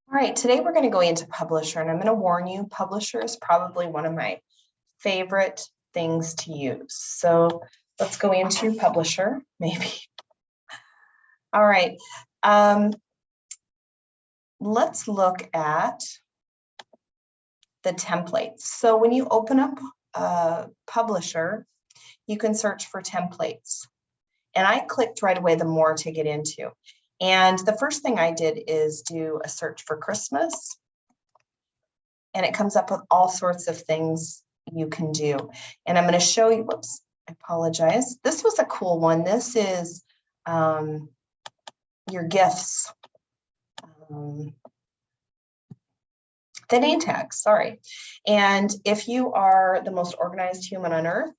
All right, today we're going to go into Publisher, and I'm going to warn you, Publisher is probably one of my favorite things to use. So let's go into Publisher, maybe. All right, let's look at the templates. So when you open up Publisher, you can search for templates. And I clicked right away the more to get into. And the first thing I did is do a search for Christmas. And it comes up with all sorts of things you can do. And I'm going to show you, whoops, I apologize. This was a cool one. This is your gifts. The name tags, sorry. And if you are the most organized human on earth,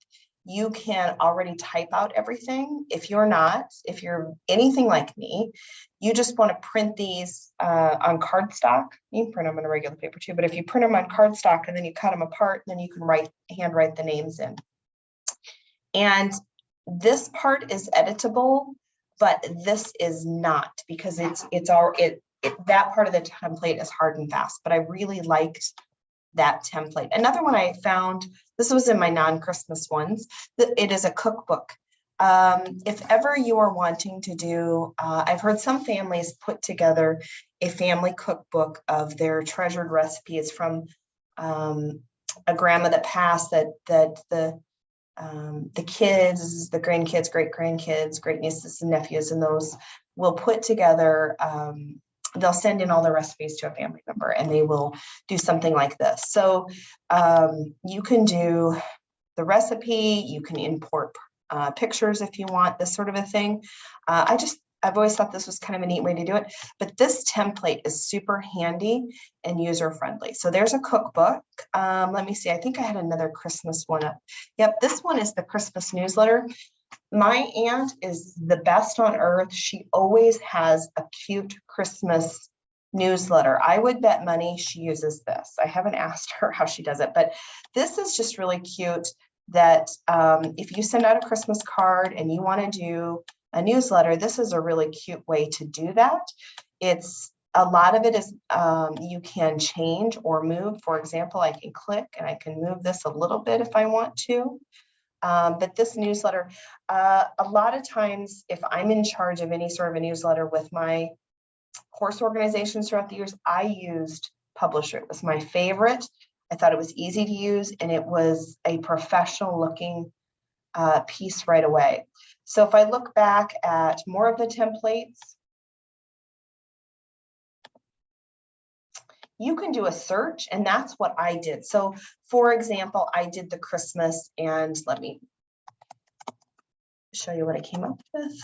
you can already type out everything. If you're not, if you're anything like me, you just want to print these on cardstock. You can print them in a regular paper too, but if you print them on cardstock and then you cut them apart, then you can handwrite the names in. And this part is editable, but this is not, because that part of the template is hard and fast, but I really liked that template. Another one I found, this was in my non-Christmas ones, it is a cookbook. If ever you are wanting to do, I've heard some families put together a family cookbook of their treasured recipes from a grandma that passed, that the kids, the grandkids, great-grandkids, great-nieces and nephews, and those will put together, they'll send in all the recipes to a family member and they will do something like this. So you can do the recipe, you can import pictures if you want, this sort of a thing. I've always thought this was kind of a neat way to do it, but this template is super handy and user-friendly. So there's a cookbook. Let me see, I think I had another Christmas one up. Yep, this one is the Christmas newsletter. My aunt is the best on earth. She always has a cute Christmas newsletter. I would bet money she uses this. I haven't asked her how she does it, but this is just really cute that if you send out a Christmas card and you want to do a newsletter, this is a really cute way to do that. It's a lot of it is you can change or move. For example, I can click and I can move this a little bit if I want to. But this newsletter, a lot of times, if I'm in charge of any sort of a newsletter with my course organizations throughout the years, I used Publisher. It was my favorite. I thought it was easy to use, and it was a professional looking piece right away. So if I look back at more of the templates, you can do a search, and that's what I did. So for example, I did the Christmas, and let me show you what I came up with.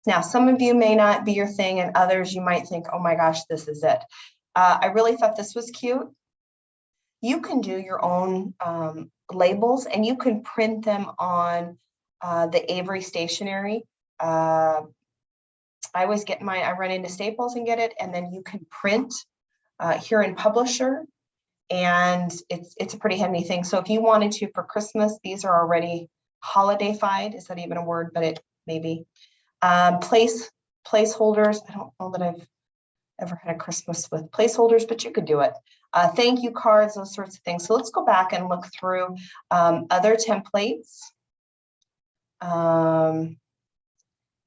Now, some of you may not be your thing, and others you might think, oh my gosh, this is it. I really thought this was cute. You can do your own labels, and you can print them on the Avery stationery. I always get I run into Staples and get it, and then you can print here in Publisher, and it's a pretty handy thing. So if you wanted to for Christmas, these are already holiday-fied. Is that even a word? But it maybe. Placeholders. I don't know that I've ever had a Christmas with placeholders, but you could do it. Thank you cards, those sorts of things. So let's go back and look through other templates.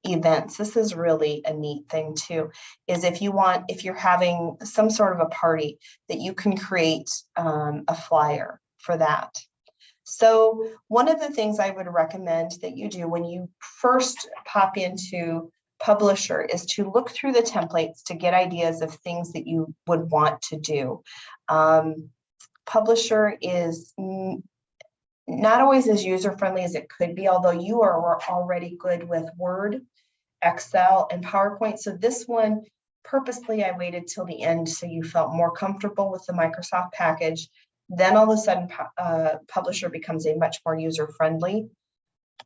Events. This is really a neat thing too, is if you're having some sort of a party, that you can create a flyer for that. So one of the things I would recommend that you do when you first pop into Publisher is to look through the templates to get ideas of things that you would want to do. Publisher is not always as user-friendly as it could be, although you are already good with Word, Excel, and PowerPoint. So this one, purposely, I waited till the end so you felt more comfortable with the Microsoft package. Then all of a sudden, Publisher becomes a much more user-friendly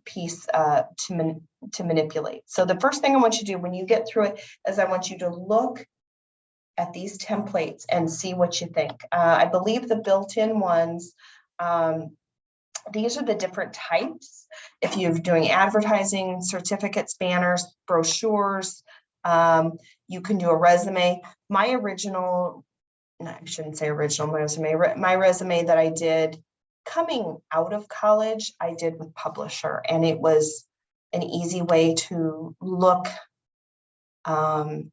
piece to manipulate. So the first thing I want you to do when you get through it is I want you to look at these templates and see what you think. I believe the built-in ones, these are the different types. If you're doing advertising, certificates, banners, brochures, You can do a resume. My original, no, I shouldn't say original resume, my resume that I did coming out of college, I did with Publisher, and it was an easy way to look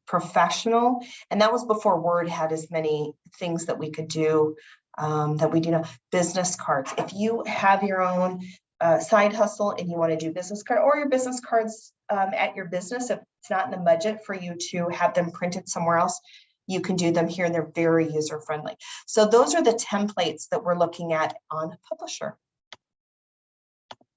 professional. And that was before Word had as many things that we could do that we do now. Business cards. If you have your own side hustle and you want to do business card, or your business cards at your business, if it's not in the budget for you to have them printed somewhere else, you can do them here, and they're very user friendly. So those are the templates that we're looking at on Publisher.